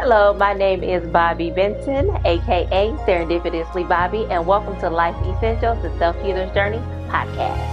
Hello, my name is Bobby Benton, aka Serendipitously Bobby, and welcome to Life Essentials, the Self-Healer's Journey podcast.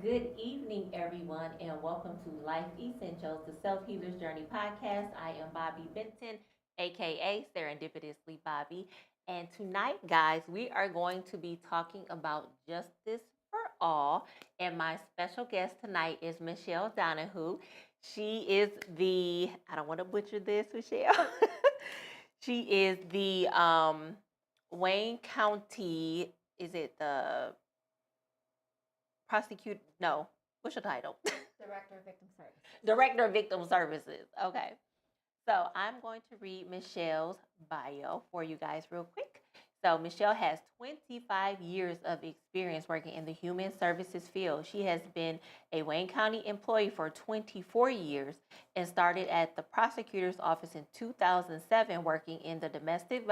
Good evening, everyone, and welcome to Life Essentials, the Self-Healer's Journey podcast. I am Bobby Benton, aka Serendipitously Bobby. And tonight, guys, we are going to be talking about justice for all. And my special guest tonight is Michelle Donahue. She is I don't want to butcher this, Michelle. She is the Wayne County, is it the what's your title? Director of Victim Services. Director of Victim Services. Okay. So I'm going to read Michelle's bio for you guys real quick. So Michelle has 25 years of experience working in the human services field. She has been a Wayne County employee for 24 years and started at the prosecutor's office in 2007, working in the domestic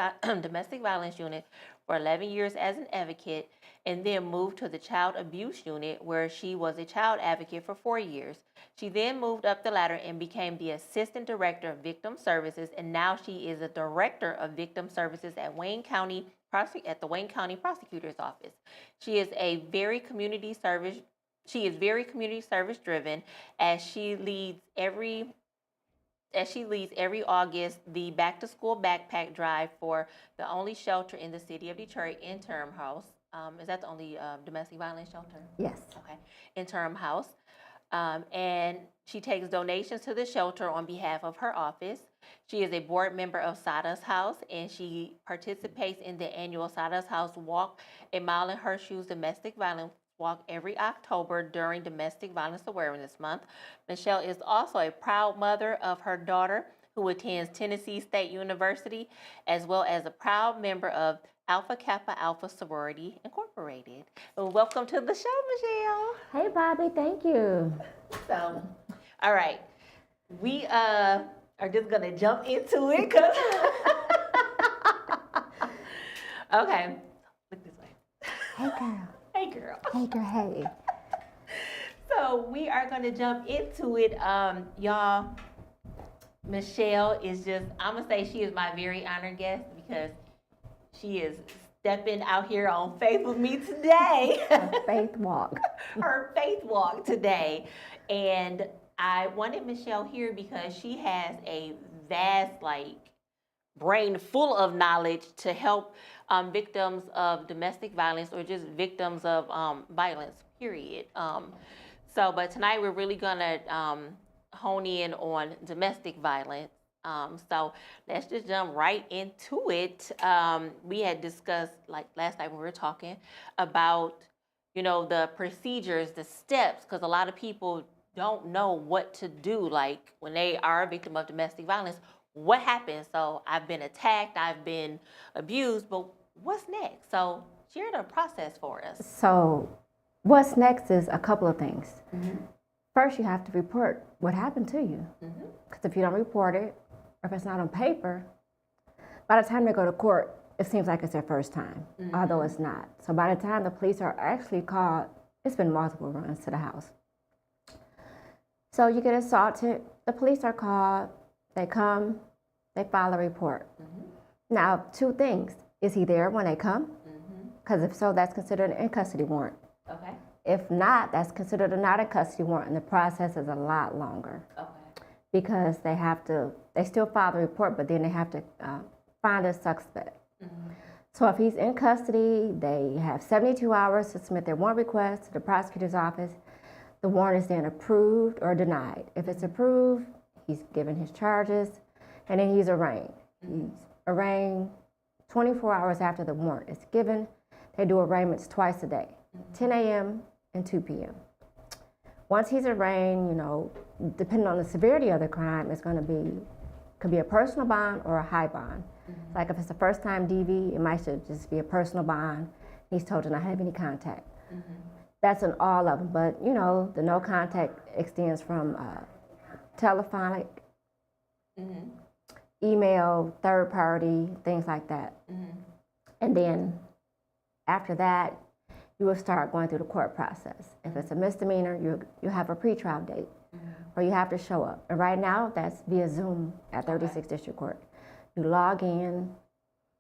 violence unit for 11 years as an advocate, and then moved to the child abuse unit where she was a child advocate for 4 years. She then moved up the ladder and became the assistant director of victim services, and now she is a director of victim services at the Wayne County Prosecutor's Office. She is very community service driven as she leads every August the back to school backpack drive for the only shelter in the city of Detroit, Interim House. Is that the only domestic violence shelter? Yes. Okay, Interim House. And she takes donations to the shelter on behalf of her office. She is a board member of Sawdust House, and she participates in the annual Sawdust House Walk, a Mile in Her Shoes domestic violence walk every October during Domestic Violence Awareness Month. Michelle is also a proud mother of her daughter, who attends Tennessee State University, as well as a proud member of Alpha Kappa Alpha Sorority Incorporated. Welcome to the show, Michelle. Hey, Bobby. Thank you. So, all right, we are just gonna jump into it, cause okay. Look this way. Hey, girl. Hey, girl. Hey, girl. Hey. So we are gonna jump into it, y'all. Michelle is I'm gonna say she is my very honored guest because she is stepping out here on faith with me today. Her faith walk. Her faith walk today. And I wanted Michelle here because she has a vast, brain full of knowledge to help victims of domestic violence or just victims of violence, period. But tonight we're really gonna hone in on domestic violence. So let's just jump right into it. We had discussed, last night when we were talking about, the procedures, the steps, because a lot of people don't know what to do, when they are a victim of domestic violence. What happens? So I've been attacked, I've been abused, but what's next? So share the process for us. So what's next is a couple of things. Mm-hmm. First, you have to report what happened to you. Because if you don't report it, or if it's not on paper, by the time they go to court, it seems like it's their first time, although it's not. So by the time the police are actually called, it's been multiple runs to the house. So you get assaulted, the police are called, they come, they file a report. Now, two things. Is he there when they come? Because if so, that's considered an in-custody warrant. Okay. If not, that's considered a not in custody warrant, and the process is a lot longer. Okay. Because they still file the report, but then they have to find a suspect. So if he's in custody, they have 72 hours to submit their warrant request to the prosecutor's office. The warrant is then approved or denied. If it's approved, he's given his charges, and then he's arraigned. He's arraigned 24 hours after the warrant is given. They do arraignments twice a day, 10 a.m. and 2 p.m. Once he's arraigned, depending on the severity of the crime, could be a personal bond or a high bond. Like if it's a first-time DV, it might just be a personal bond. He's told to not have any contact. That's in all of them, but you know, the no contact extends from telephonic, email, third party, things like that. And then after that, you will start going through the court process. If it's a misdemeanor, you have a pretrial date where you have to show up. And right now, that's via Zoom at 36th District Court. You log in,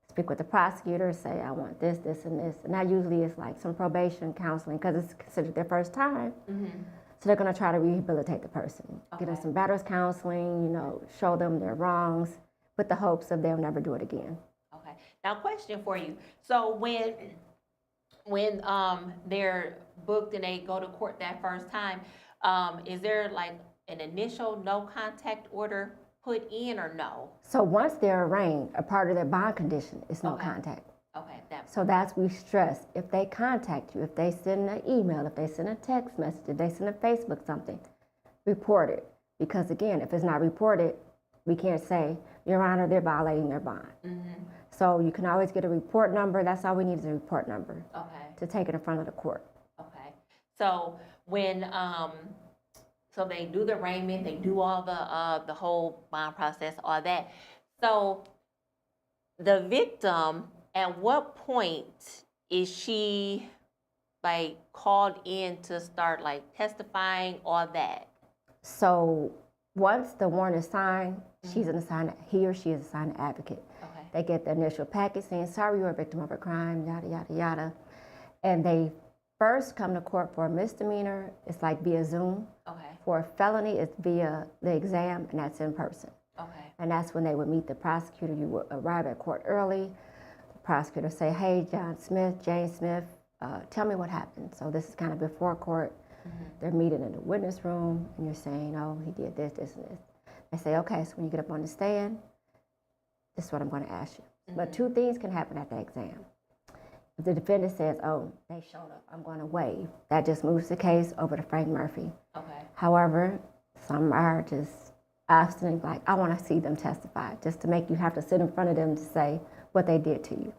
speak with the prosecutor, say, I want this, this, and this. And that usually is like some probation counseling because it's considered their first time. So they're going to try to rehabilitate the person, give them some better counseling, you know, show them their wrongs, with the hopes of they'll never do it again. Okay. Now, question for you. So when they're booked and they go to court that first time, is there like an initial no contact order put in or no? So once they're arraigned, a part of their bond condition is no contact. Okay. So that's we stress. If they contact you, if they send an email, if they send a text message, if they send a Facebook something, report it. Because again, if it's not reported, we can't say, Your Honor, they're violating their bond. So you can always get a report number. That's all we need is a report number to take it in front of the court. Okay. So when so they do the arraignment, they do all the whole bond process, all that. So the victim, at what point is she like called in to start like testifying, all that? So once the warrant is signed, he or she is assigned an advocate. They get the initial packet saying, sorry, you're a victim of a crime, yada, yada, yada. And they first come to court for a misdemeanor, it's like via Zoom. For a felony, it's via the exam, and that's in person. And that's when they would meet the prosecutor. You would arrive at court early. The prosecutor say, hey, John Smith, Jane Smith, tell me what happened. So this is kind of before court. They're meeting in the witness room, and you're saying, oh, he did this, this, and this. They say, okay, so when you get up on the stand, this is what I'm going to ask you. But two things can happen at the exam. If the defendant says, oh, they showed up, I'm going to waive, that just moves the case over to Frank Murphy. However, some are just obstinate, like, I want to see them testify, just to make you have to sit in front of them to say what they did to you.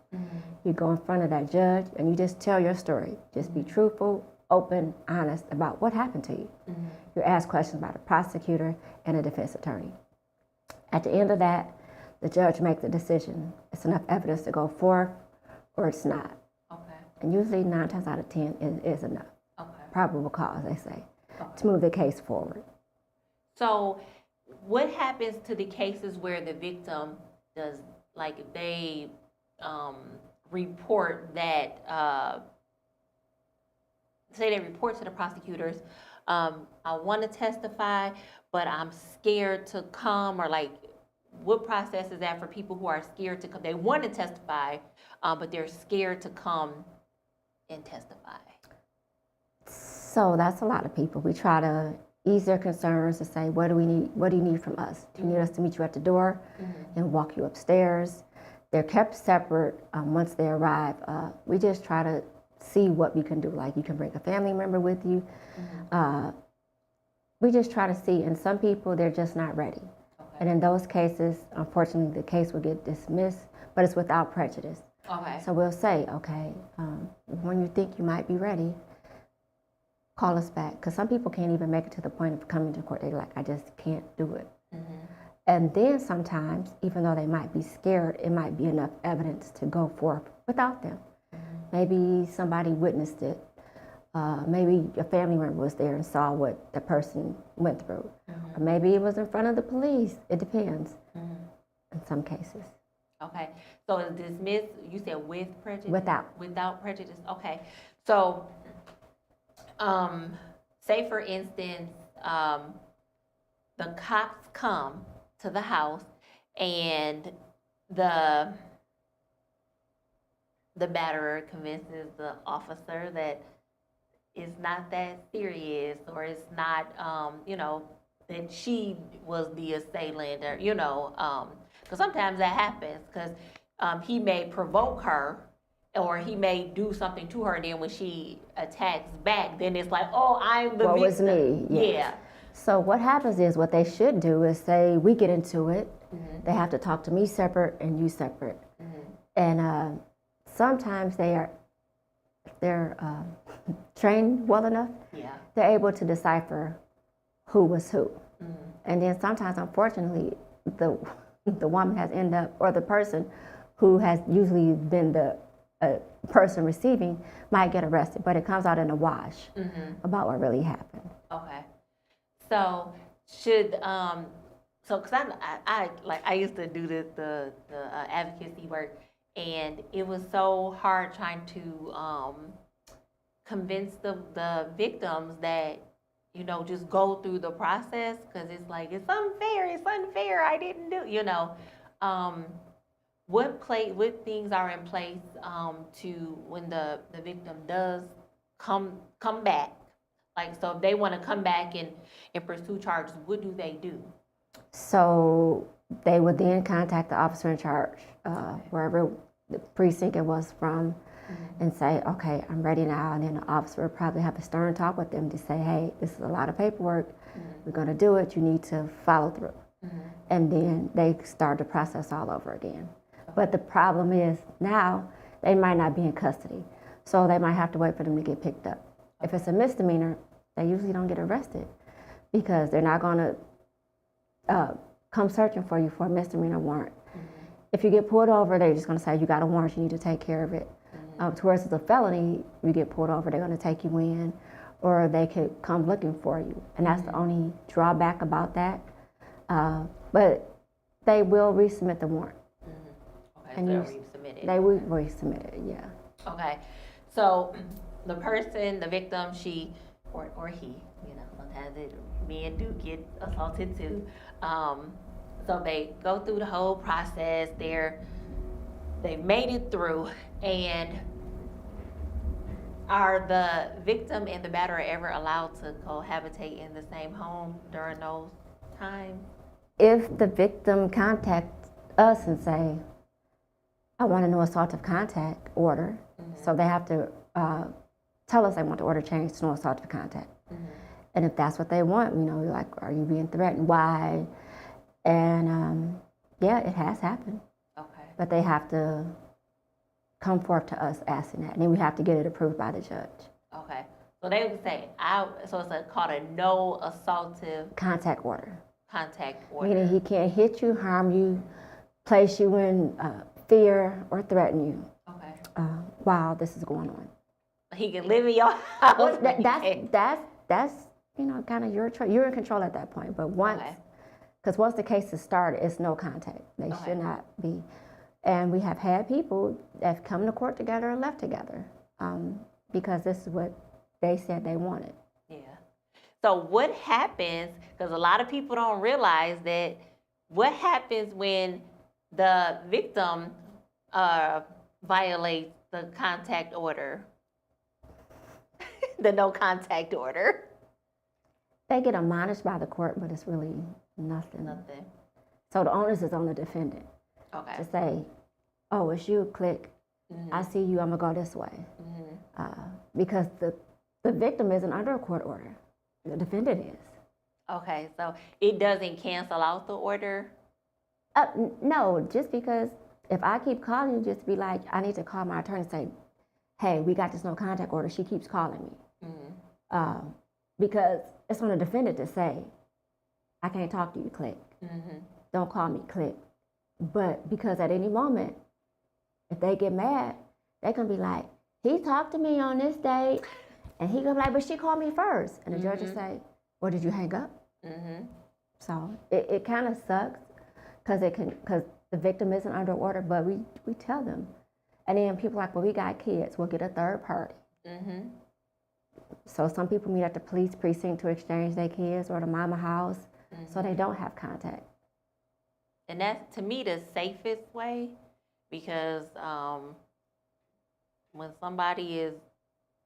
You go in front of that judge, and you just tell your story. Just be truthful, open, honest about what happened to you. You ask questions by the prosecutor and a defense attorney. At the end of that, the judge makes a decision. It's enough evidence to go forth or it's not. And usually 9 times out of 10 is enough. Probable cause, they say, to move the case forward. So what happens to the cases where the victim does, like they report that, say they report to the prosecutors, I want to testify, but I'm scared to come, or like, what process is that for people who are scared to come? They want to testify, but they're scared to come and testify. So that's a lot of people. We try to ease their concerns and say, what do we need? What do you need from us? Do you need us to meet you at the door and walk you upstairs? They're kept separate once they arrive. We just try to see what we can do. Like, you can bring a family member with you. We just try to see, and some people, they're just not ready. And in those cases, unfortunately, the case will get dismissed, but it's without prejudice. So we'll say, okay, when you think you might be ready, call us back. Because some people can't even make it to the point of coming to court. They're like, I just can't do it. And then sometimes, even though they might be scared, it might be enough evidence to go forth without them. Maybe somebody witnessed it. Maybe a family member was there and saw what the person went through. Or maybe it was in front of the police. It depends in some cases. Okay. So it's dismissed, you said with prejudice? Without. Without prejudice. Okay. So, say for instance, the cops come to the house and the batterer convinces the officer that it's not that serious, or it's not, that she was the assailant, or, because sometimes that happens, because he may provoke her, or he may do something to her, and then when she attacks back, then it's like, oh, I'm the victim. Was me. Yeah. So what happens is, what they should do is say, we get into it. They have to talk to me separate and you separate. And sometimes they are if they're trained well enough, Yeah. they're able to decipher who was who. And then sometimes, unfortunately, the woman has ended up, or the person who has usually been the person receiving might get arrested, but it comes out in a wash about what really happened. Okay. So should so because I used to do the advocacy work, and it was so hard trying to convince the victims that just go through the process, because it's like it's unfair, I didn't do what things are in place to when the victim does come back, like, so if they want to come back and pursue charges, what do they do? So they would then contact the officer in charge, wherever the precinct it was from, and say, okay, I'm ready now. And then the officer would probably have a stern talk with them to say, hey, this is a lot of paperwork. We're going to do it. You need to follow through. And then they start the process all over again. But the problem is now they might not be in custody. So they might have to wait for them to get picked up. If it's a misdemeanor, they usually don't get arrested because they're not going to come searching for you for a misdemeanor warrant. If you get pulled over, they're just going to say, you got a warrant, you need to take care of it. Towards the felony, you get pulled over, they're going to take you in, or they could come looking for you. And that's the only drawback about that. But they will resubmit the warrant. Okay, And so you- resubmit it. They will resubmit it, yeah. Okay, so the person, the victim, she or he, sometimes men do get assaulted too. So they go through the whole process. They've made it through, and are the victim and the batterer ever allowed to cohabitate in the same home during those times? If the victim contacts us and say, I want a no assaultive contact order, so they have to tell us they want the order changed to no assaultive contact. And if that's what they want, like, are you being threatened? Why? And yeah, it has happened. Okay. But they have to come forth to us asking that, and then we have to get it approved by the judge. Okay. So they would say, so it's called a no assaultive Contact order. contact order. Meaning he can't hit you, harm you, place you in fear, or threaten you Okay. while this is going on. He can live in your house. Well, but he can't- that's kind of your choice. You're in control at that point. But once the case is started, it's no contact. They should not be. And we have had people that have come to court together and left together because this is what they said they wanted. Yeah. So what happens, because a lot of people don't realize that, what happens when the victim violates the contact order, the no contact order? They get admonished by the court, but it's really nothing. Nothing. So the onus is on the defendant Okay. to say, oh, it's you, click. I see you, I'm going to go this way. Because the victim isn't under a court order. The defendant is. Okay, so it doesn't cancel out the order? No, just because if I keep calling you, just be like, I need to call my attorney and say, hey, we got this no contact order. She keeps calling me. Because it's on the defendant to say, I can't talk to you, click. Don't call me, click. But because at any moment, if they get mad, they can be like, he talked to me on this date, and he can be like, but she called me first. And the judge will say, well, did you hang up? So it kind of sucks because the victim isn't under order, but we tell them. And then people are like, well, we got kids, we'll get a third party. So some people meet at the police precinct to exchange their kids or the mama house, so they don't have contact. And that's, to me, the safest way, because when somebody is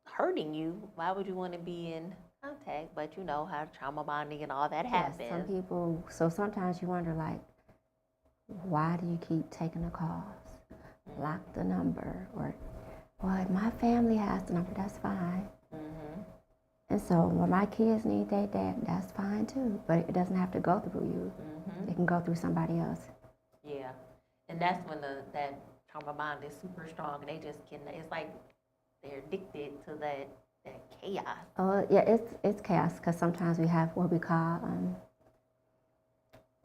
hurting you, why would you want to be in contact? But you know how trauma bonding and all that happens. Yes, some people, so sometimes you wonder, like, why do you keep taking the calls? Block the number, or, well, my family has the number, that's fine. And so when my kids need their dad, that's fine too. But it doesn't have to go through you. It can go through somebody else. Yeah, and that's when that trauma bond is super strong, and they just can. It's like they're addicted to that chaos. Oh, yeah, it's chaos because sometimes we have what we call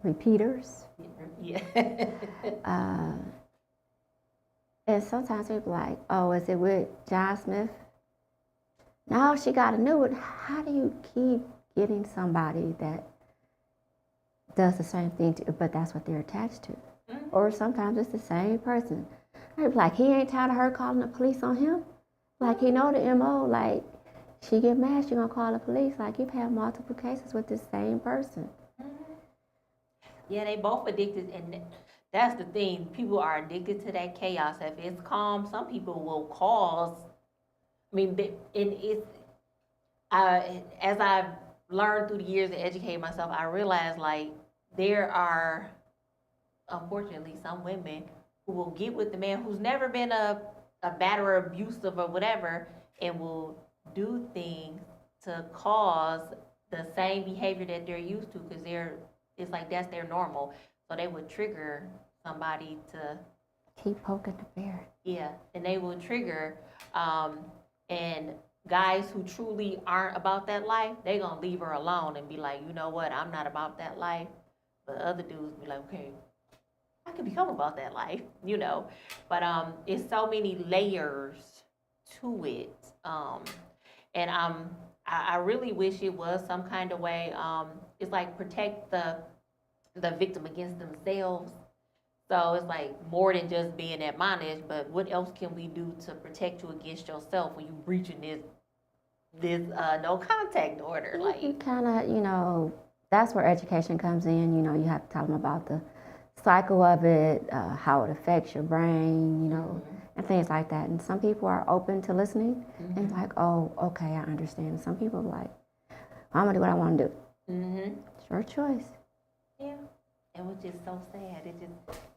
repeaters. Yeah. And sometimes we be like, oh, is it with John Smith? No, she got a new one. How do you keep getting somebody that does the same thing, but that's what they're attached to? Mm-hmm. Or sometimes it's the same person. I'd be like, he ain't tired of her calling the police on him. Like, he know the MO, like, she get mad, she gonna call the police. Like, you've had multiple cases with this same person. Mm-hmm. Yeah, they both addicted, and that's the thing. People are addicted to that chaos. If it's calm, some people will cause. I mean, and it's. As I've learned through the years and educated myself, I realize like there are, unfortunately, some women who will get with the man who's never been a batterer, abusive, or whatever, and will do things to cause the same behavior that they're used to because it's like that's their normal. So they would trigger somebody to keep poking the bear. Yeah, and they will trigger, and guys who truly aren't about that life, they gonna leave her alone and be like, you know what, I'm not about that life. But other dudes be like, okay, I could become about that life, you know. But it's so many layers to it, and I really wish it was some kind of way. It's like protect the victim against themselves. So it's like more than just being admonished, but what else can we do to protect you against yourself when you breaching this no contact order? Like You kind of, that's where education comes in. You have to tell them about the cycle of it, how it affects your brain, and things like that. And some people are open to listening and like, oh, okay, I understand. Some people are like, I'm gonna do what I want to do. It's your choice. Yeah, and which is so sad.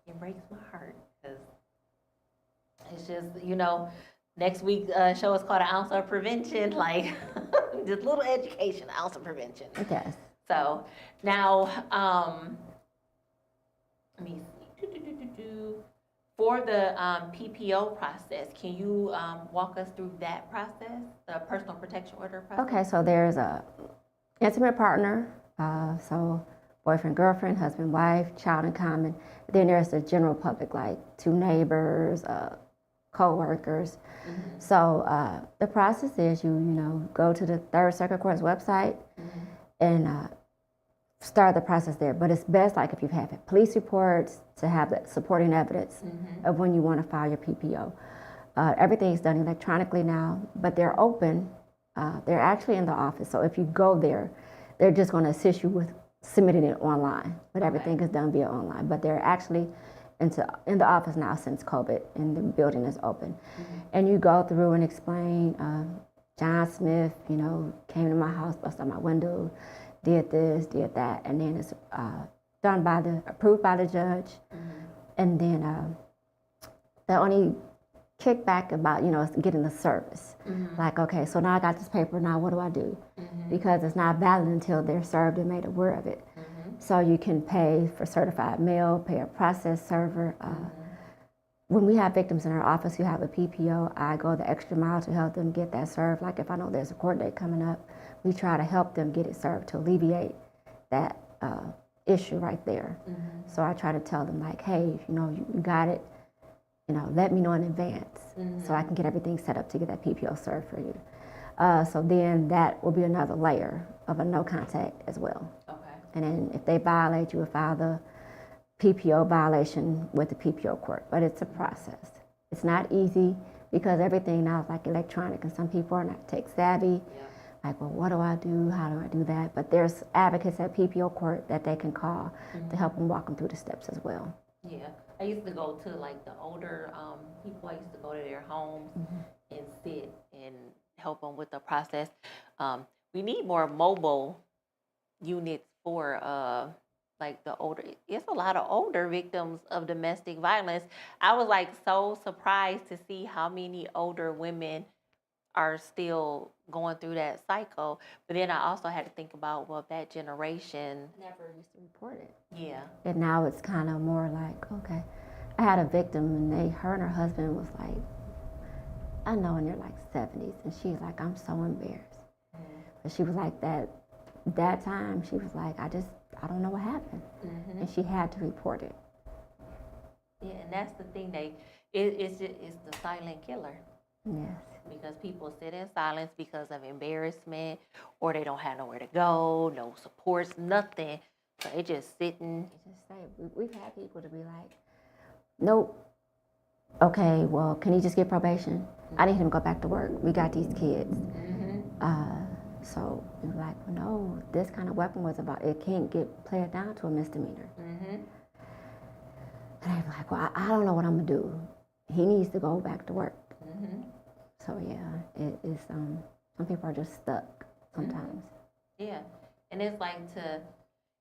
It breaks my heart because it's just next week show is called An Ounce of Prevention, like just little education, ounce of prevention. Yes. So now, let me see. For the PPO process, can you walk us through that process, the personal protection order process? Okay, so there's a intimate partner, so boyfriend, girlfriend, husband, wife, child in common. Then there's the general public, like two neighbors, co-workers. So the process is you go to the Third Circuit Court's website and start the process there. But it's best like if you've had police reports to have the supporting evidence of when you want to file your PPO. Everything's done electronically now, but they're open. They're actually in the office. So if you go there, they're just going to assist you with submitting it online. But everything is done via online. But they're actually in the office now since COVID, and the building is open. And you go through and explain, John Smith, came to my house, busted out my window, did this, did that, and then it's approved by the judge. And then the only kickback about, is getting the service. Like, okay, so now I got this paper, now what do I do? Because it's not valid until they're served and made aware of it. So you can pay for certified mail, pay a process server. When we have victims in our office who have a PPO, I go the extra mile to help them get that served. Like if I know there's a court date coming up, we try to help them get it served to alleviate that issue right there. So I try to tell them like, hey, you got it, let me know in advance so I can get everything set up to get that PPO served for you. So then that will be another layer of a no contact as well. Okay. And then if they violate, you will file the PPO violation with the PPO court. But it's a process. It's not easy because everything now is like electronic, and some people are not tech savvy. Like, well, what do I do? How do I do that? But there's advocates at PPO court that they can call to help them walk them through the steps as well. Yeah, I used to go to like the older people. I used to go to their homes and sit and help them with the process. We need more mobile units for like the older. It's a lot of older victims of domestic violence. I was like so surprised to see how many older women are still going through that cycle. But then I also had to think about, well, that generation Never used to report it. Yeah. And now it's kind of more like, okay. I had a victim, and her and her husband was like I know in their like 70s, and she's like, I'm so embarrassed. But she was like that time, she was like, I don't know what happened. And she had to report it. Yeah, and that's the thing, it's the silent killer. Yes. Because people sit in silence because of embarrassment, or they don't have nowhere to go, no supports, nothing. So they just sitting. Just say, we've had people to be like, nope. Okay, well, can he just get probation? I need him to go back to work. We got these kids. So we were like, well, no, this kind of weapon was about, it can't play it down to a misdemeanor. And they were like, well, I don't know what I'm gonna do. He needs to go back to work. So yeah, it is. Some people are just stuck sometimes. Yeah, and it's like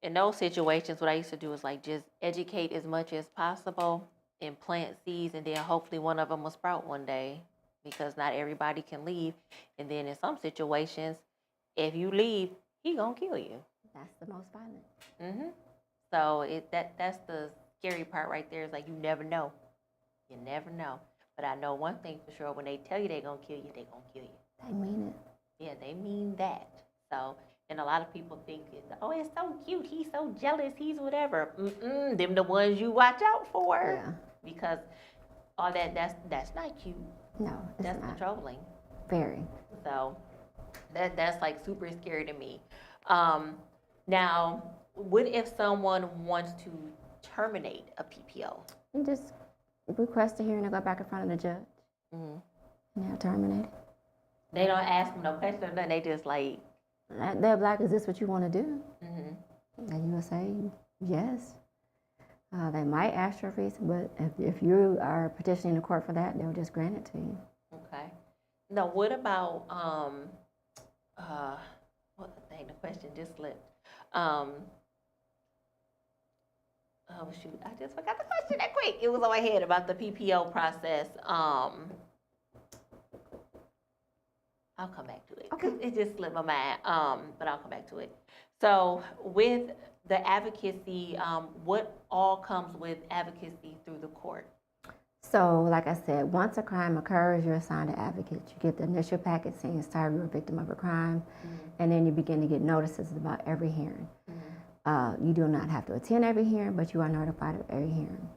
in those situations, what I used to do is like just educate as much as possible and plant seeds, and then hopefully one of them will sprout one day, because not everybody can leave. And then in some situations, if you leave, he gonna kill you. That's the most violent. So that's the scary part right there. Is like you never know. You never know. But I know one thing for sure: when they tell you they're gonna kill you, they're gonna kill you. They mean it. Yeah, they mean that. So, and a lot of people think, oh, it's so cute. He's so jealous. He's whatever. Them the ones you watch out for. Yeah. Because all that's not cute. No, it's That's not. controlling. Very. So that's like super scary to me. Now, what if someone wants to terminate a PPO? You just request a hearing and go back in front of the judge. And they'll terminate it. They don't ask them no questions, or nothing. They just like. They're like, is this what you want to do? And you will say yes. They might ask you a reason, but if you are petitioning the court for that, they'll just grant it to you. Okay. Now, what about what the thing? The question just slipped. Oh shoot! I just forgot the question that quick. It was on my head about the PPO process. I'll come back to it. Okay. It just slipped my mind. But I'll come back to it. So with the advocacy, what all comes with advocacy through the court? So, like I said, once a crime occurs, you're assigned an advocate. You get the initial packet saying sorry you're a victim of a crime, and then you begin to get notices about every hearing. You do not have to attend every hearing, but you are notified of every hearing.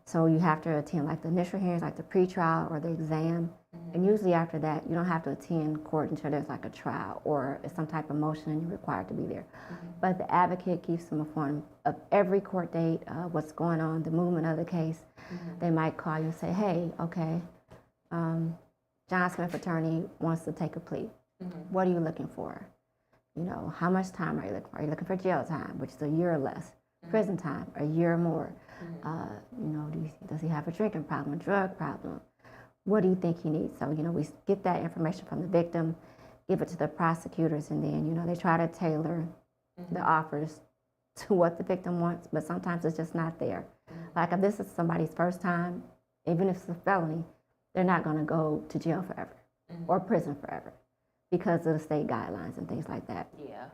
So you have to attend like the initial hearings, like the pretrial or the exam. And usually after that, you don't have to attend court until there's like a trial or some type of motion and you're required to be there. But the advocate keeps them informed of every court date, what's going on, the movement of the case. They might call you and say, hey, okay, John Smith attorney wants to take a plea. What are you looking for? You know, how much time are you looking for? Are you looking for jail time, which is a year or less? Prison time, a year or more? You know, does he have a drinking problem, a drug problem? What do you think he needs? So, you know, we get that information from the victim, give it to the prosecutors, and then, you know, they try to tailor the offers to what the victim wants, but sometimes it's just not there. Like if this is somebody's first time, even if it's a felony, they're not going to go to jail forever or prison forever because of the state guidelines and things like that. Yeah.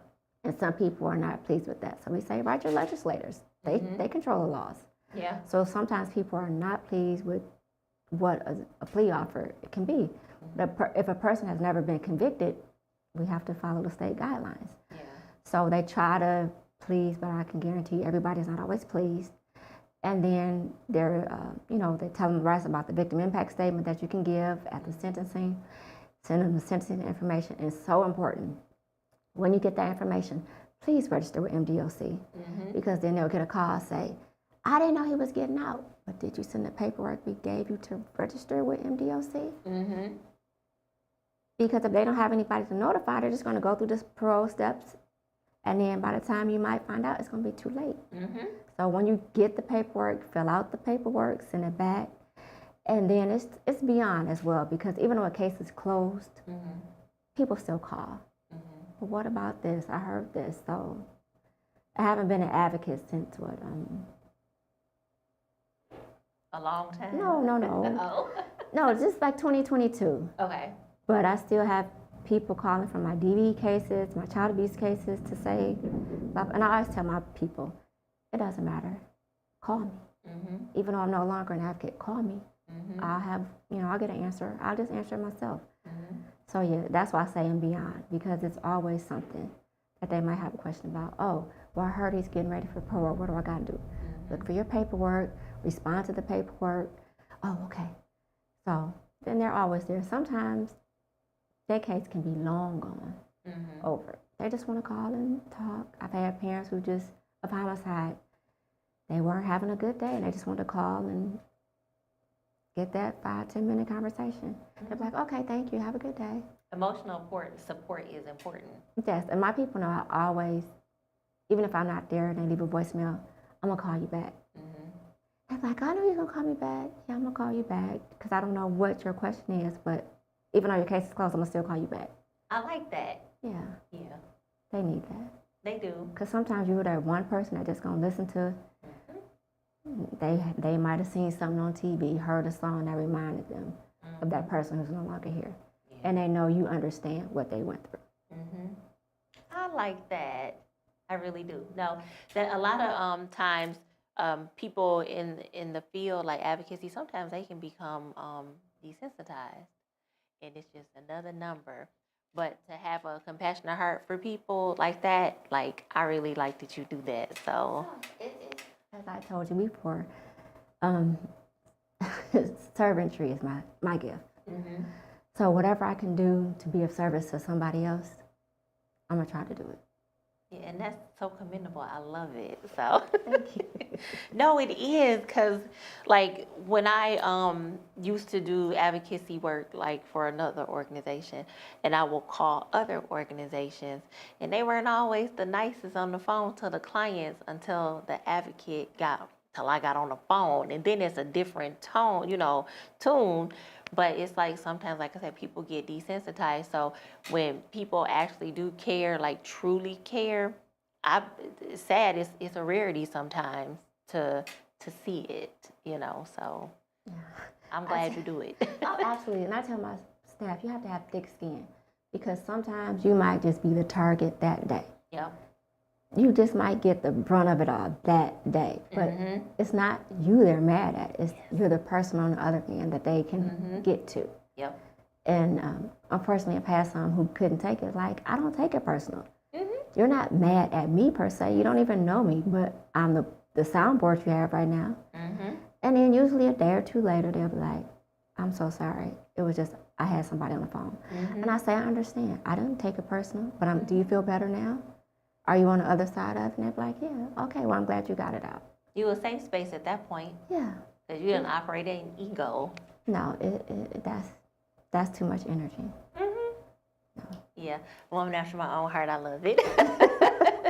And some people are not pleased with that. So we say, write your legislators. They control the laws. Yeah. So sometimes people are not pleased with what a plea offer can be. If a person has never been convicted, we have to follow the state guidelines. Yeah. So they try to please, but I can guarantee everybody's not always pleased. And then they're, you know, they tell them the rights about the victim impact statement that you can give at the sentencing. Send them the sentencing information. It's so important. When you get that information, please register with MDOC because then they'll get a call and say, I didn't know he was getting out, but did you send the paperwork we gave you to register with MDOC? Because if they don't have anybody to notify, they're just going to go through the parole steps, and then by the time you might find out, it's going to be too late. So when you get the paperwork, fill out the paperwork, send it back, and then it's beyond as well, because even though a case is closed, people still call. But what about this? I heard this. So I haven't been an advocate since what? A long time? No. Oh. No, just like 2022. Okay. But I still have people calling from my DV cases, my child abuse cases to say, and I always tell my people, it doesn't matter. Call me. Even though I'm no longer an advocate, call me. I'll have, I'll get an answer. I'll just answer it myself. So yeah, that's why I say and beyond, because it's always something that they might have a question about. Oh, well, I heard he's getting ready for parole. What do I got to do? Look for your paperwork, respond to the paperwork. Oh, okay. So then they're always there. Sometimes their case can be long gone over. They just want to call and talk. I've had parents who just, of homicide, they weren't having a good day and they just wanted to call and get that 5-10 minute conversation. They're like, okay, thank you, have a good day. Emotional support is important. Yes, and my people know I always, even if I'm not there and they leave a voicemail, I'm gonna call you back. They're like, I know you're gonna call me back. Yeah, I'm gonna call you back because I don't know what your question is, but even though your case is closed, I'm gonna still call you back. I like that. Yeah, Yeah, they need that. they do. Because sometimes you're that one person that just gonna listen to. They might have seen something on TV, heard a song that reminded them of that person who's no longer here, and they know you understand what they went through. I like that. I really do. No, that a lot of times people in the field like advocacy, sometimes they can become desensitized, and it's just another number. But to have a compassionate heart for people like that, like I really like that you do that. So. As I told you before, servantry is my gift. So whatever I can do to be of service to somebody else, I'm gonna try to do it. Yeah, and that's so commendable. I love it. So Thank you. no, it is because, like, when I used to do advocacy work, like for another organization, and I will call other organizations, and they weren't always the nicest on the phone to the clients until the advocate till I got on the phone, and then it's a different tone, tune. But it's like sometimes, like I said, people get desensitized. So when people actually do care, like truly care, it's sad. It's a rarity sometimes to see it, So Yeah. I'm glad you do it. Oh, absolutely. And I tell my staff, you have to have thick skin because sometimes you might just be the target that day. Yep. You just might get the brunt of it all that day. But it's not you they're mad at. It's you're the person on the other end that they can get to. Yep. And unfortunately, I passed some who couldn't take it. Like, I don't take it personal. You're not mad at me per se. You don't even know me, but I'm the soundboard you have right now. And then usually a day or two later, they'll be like, I'm so sorry. It was just, I had somebody on the phone. And I say, I understand. I didn't take it personal, but do you feel better now? Are you on the other side of it? And they're like, yeah, okay, well, I'm glad you got it out. You a safe space at that point. Yeah. Because you didn't operate in ego. No, that's too much energy. No. Yeah, woman after my own heart, I love it.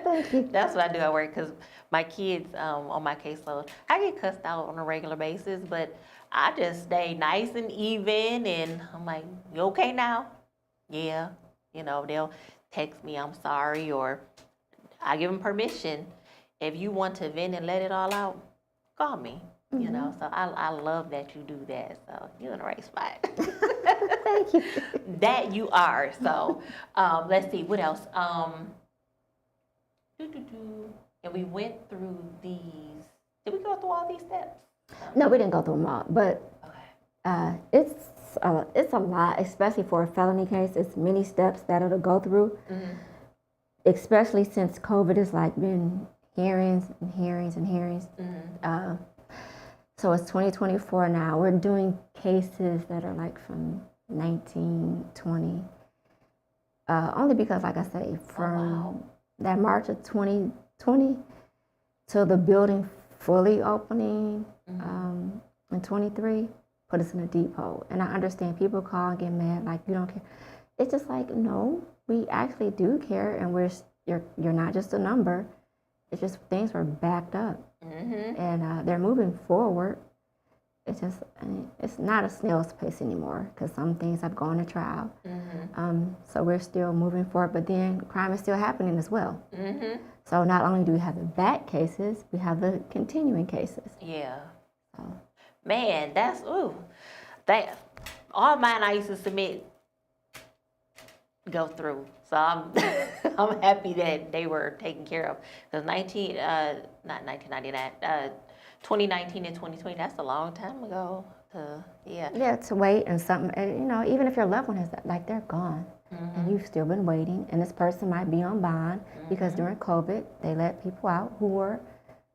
Thank you. That's what I do at work because my kids on my caseload, I get cussed out on a regular basis, but I just stay nice and even, and I'm like, you okay now? Yeah. They'll text me, I'm sorry, or I give them permission. If you want to vent and let it all out, call me. So I love that you do that. So you're in the right spot. Thank you. That you are. So let's see, what else? And we went through these. Did we go through all these steps? No, we didn't go through them all, but Okay. it's a lot, especially for a felony case. It's many steps that it'll go through, especially since COVID has like been hearings and hearings and hearings. So it's 2024 now. We're doing cases that are like from 1920. Only because, like I say, from that March of 2020 till the building fully opening in 23, put us in a deep hole. And I understand people call and get mad, like, you don't care. It's just like, no, we actually do care, and you're not just a number. It's just things were backed up, and they're moving forward. It's just, it's not a snail's pace anymore because some things have gone to trial. So we're still moving forward, but then crime is still happening as well. So not only do we have the back cases, we have the continuing cases. Yeah. So. Man, all mine I used to submit go through. So I'm I'm happy that they were taken care of. Because 2019 and 2020, that's a long time ago. Yeah, to wait and something, and, you know, even if your loved one is like they're gone, and you've still been waiting, and this person might be on bond because during COVID they let people out who were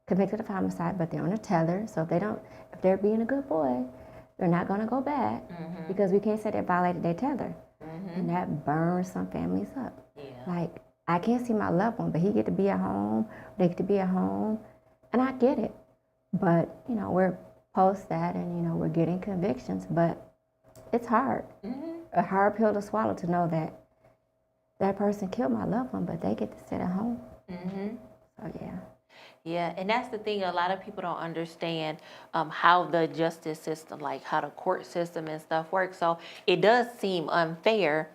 convicted of homicide, but they're on a tether. So if they're being a good boy, they're not going to go back because we can't say they violated their tether, and that burns some families up. Yeah. Like, I can't see my loved one, but he get to be at home, they get to be at home, and I get it. But, you know, we're post that, and, you know, we're getting convictions, but it's hard. A hard pill to swallow to know that that person killed my loved one, but they get to sit at home. So, yeah. Yeah, and that's the thing. A lot of people don't understand how the justice system, like how the court system and stuff works. So it does seem unfair,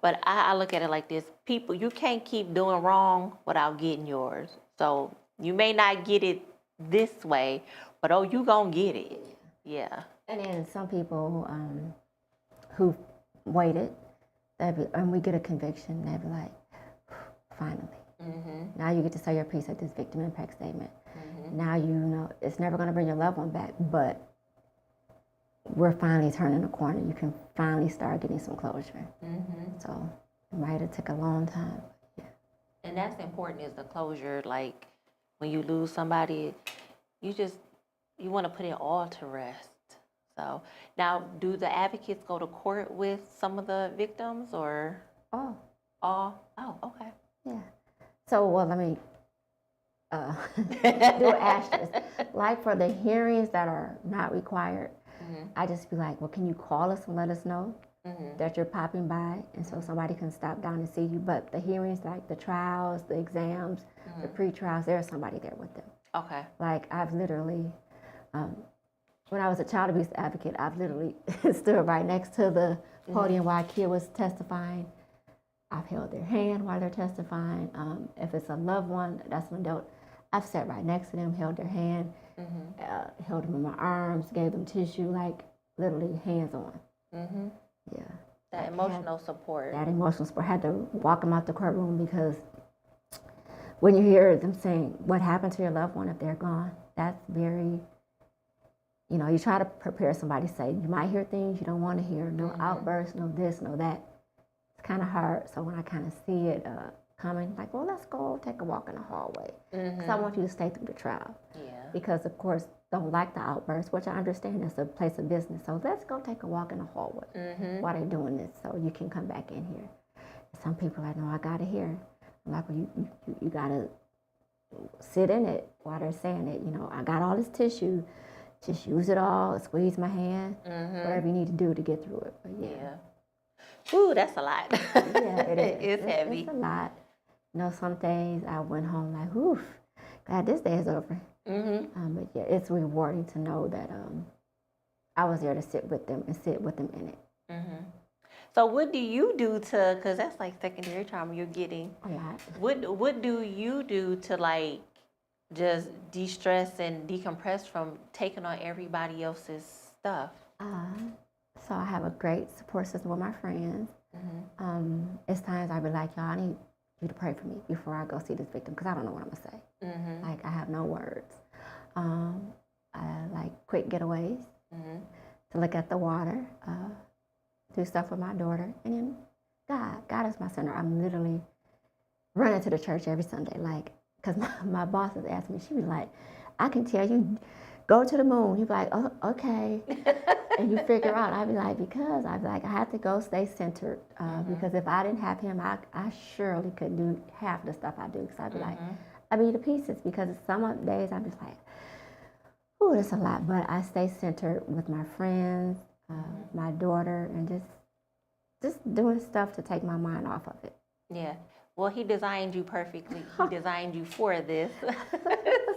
but I look at it like this: people, you can't keep doing wrong without getting yours. So you may not get it this way, but oh, you gonna get it. Yeah. And then some people who waited, and we get a conviction, they'd be like, finally. Now you get to say your piece at this victim impact statement. Now you know it's never going to bring your loved one back, but we're finally turning the corner. You can finally start getting some closure. So it might have took a long time. Yeah. And that's important, is the closure. Like when you lose somebody, you want to put it all to rest. So now, do the advocates go to court with some of the victims, or Oh, all? Oh, okay. yeah. So, well, let me do an asterisk. Like for the hearings that are not required, I just be like, well, can you call us and let us know that you're popping by, and so somebody can stop down and see you. But the hearings, like the trials, the exams, the pre-trials, there's somebody there with them. Okay. Like I've literally, when I was a child abuse advocate, I've literally stood right next to the podium while a kid was testifying. I've held their hand while they're testifying. If it's a loved one, that's an adult, I've sat right next to them, held their hand, held them in my arms, gave them tissue, like literally hands on. Yeah. That emotional support. That emotional support. I had to walk them out the courtroom because when you hear them saying, what happened to your loved one if they're gone, that's very, you know, you try to prepare somebody, say, you might hear things you don't want to hear, no outbursts, no this, no that. It's kind of hard. So when I kind of see it coming, like, well, let's go take a walk in the hallway. Because I want you to stay through the trial. Yeah. Because, of course, don't like the outbursts, which I understand it's a place of business. So let's go take a walk in the hallway while they're doing this so you can come back in here. And some people are like, no, I got to hear. I'm like, well, you got to sit in it while they're saying it. You know, I got all this tissue. Just use it all, squeeze my hand, whatever you need to do to get through it. But yeah. Ooh, that's a lot. Yeah, it is. It's heavy. It's a lot. You know, some days I went home like, oof, glad this day is over. But yeah, it's rewarding to know that I was there to sit with them and sit with them in it. So what do you do to, because that's like secondary trauma you're getting. A lot. What do you do to like just de-stress and decompress from taking on everybody else's stuff? So I have a great support system with my friends. It's times I be like, y'all, I need you to pray for me before I go see this victim because I don't know what I'm going to say. Like, I have no words. I like quick getaways to look at the water, do stuff with my daughter, and then God is my center. I'm literally running to the church every Sunday, like, because my boss has asked me, she was like, I can tell you, go to the moon. You'd be like, oh, okay. And you figure out, I'd be like, I have to go stay centered. Because if I didn't have him, I surely couldn't do half the stuff I do. Because I'd be like, I'd be to pieces. Because some days I'm just like, ooh, that's a lot. But I stay centered with my friends, my daughter, and just doing stuff to take my mind off of it. Yeah. Well, he designed you perfectly. He designed you for this.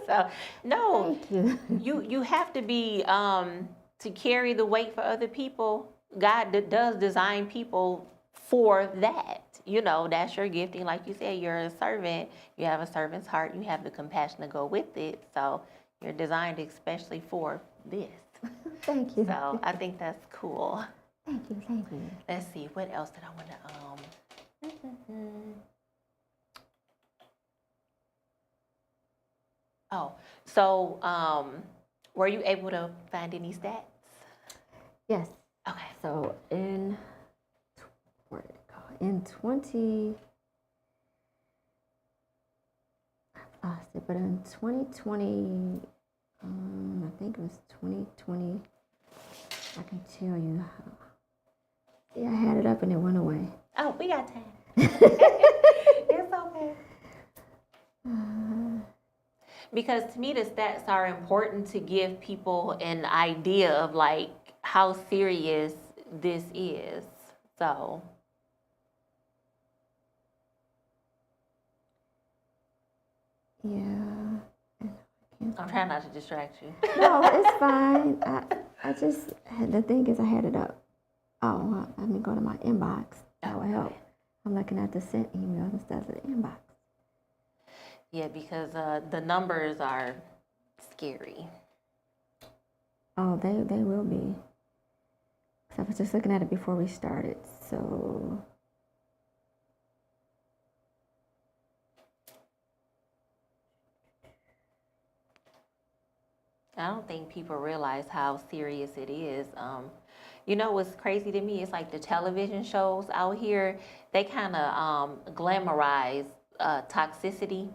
So, no, Thank you. you have to be, to carry the weight for other people. God does design people for that. You know, that's your gifting. Like you said, you're a servant. You have a servant's heart. You have the compassion to go with it. So you're designed especially for this. Thank you. So I think that's cool. Thank you. Let's see, what else did I want to, Oh, so were you able to find any stats? Yes. Okay. So where did it go? In 20, but in 2020, I think it was 2020. I can tell you how. See, I had it up and it went away. Oh, we got time. It's okay. Because to me, the stats are important to give people an idea of like how serious this is. So, Yeah. I'm trying not to distract you. No, it's fine. I just the thing is I had it up. Oh, let me go to my inbox. That will help. I'm looking at the sent email instead of the inbox. Yeah, because the numbers are scary. Oh, they will be. 'Cause I was just looking at it before we started. So I don't think people realize how serious it is. You know what's crazy to me? It's like the television shows out here, they kind of glamorize toxicity.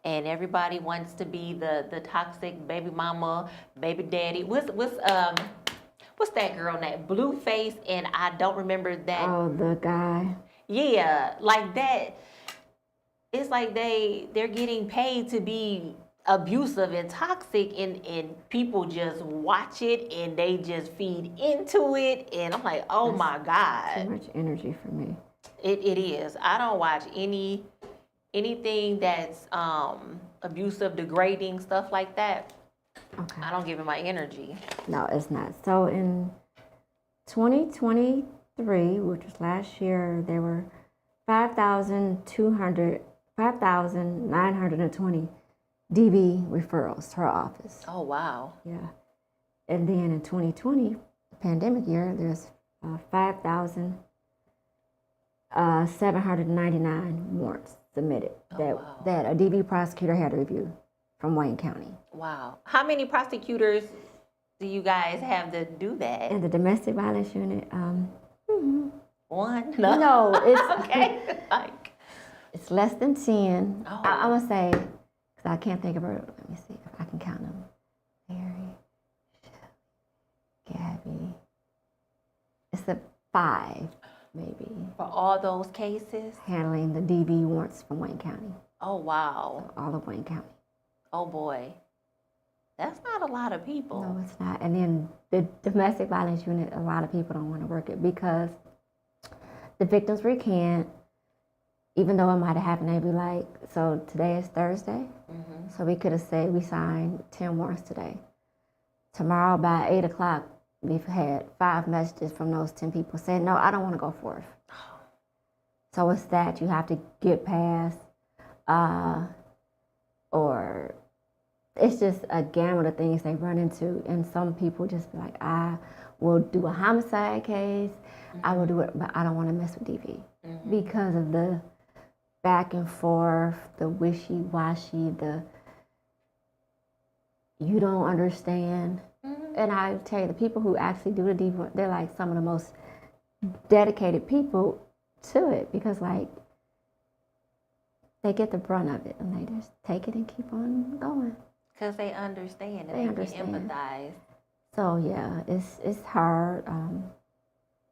And everybody wants to be the toxic baby mama, baby daddy. What's that girl name? Blueface, and I don't remember that. oh, the guy. Yeah, like that. It's like they're getting paid to be abusive and toxic, and people just watch it and they just feed into it, and I'm like, oh my Too God. much energy for me. It is. I don't watch anything that's abusive, degrading, stuff like that. Okay. I don't give it my energy. No, it's not. So in 2023, which was last year, there were 5,920 DV referrals to our office. Oh wow. Yeah. And then in 2020, the pandemic year, there's 5,799 warrants submitted that a DV prosecutor had to review from Wayne County. Wow. How many prosecutors do you guys have to do that? And the domestic violence unit, One? no, it's Okay. Like, it's less than 10. Oh. I'm gonna say, because I can't think of her. Let me see if I can count them. Mary, Gabby. It's a 5, maybe, for all those cases? handling the DV warrants from Wayne County, Oh wow. all of Wayne County. Oh boy. That's not a lot of people. No, it's not. And then the domestic violence unit, a lot of people don't want to work it because the victims recant, even though it might have happened, they'd be like, so today is Thursday, so we could have said we signed 10 warrants today. Tomorrow by 8 o'clock, we've had 5 messages from those 10 people saying, no, I don't want to go forth. So it's that you have to get past, or it's just a gamut of things they run into. And some people just be like, I will do a homicide case, I will do it, but I don't want to mess with DV because of the back and forth, the wishy-washy, the you don't understand. And I tell you, the people who actually do the DV, they're like some of the most dedicated people to it because like they get the brunt of it and they just take it and keep on going. Because they understand and They they understand. can empathize. So yeah, it's hard, and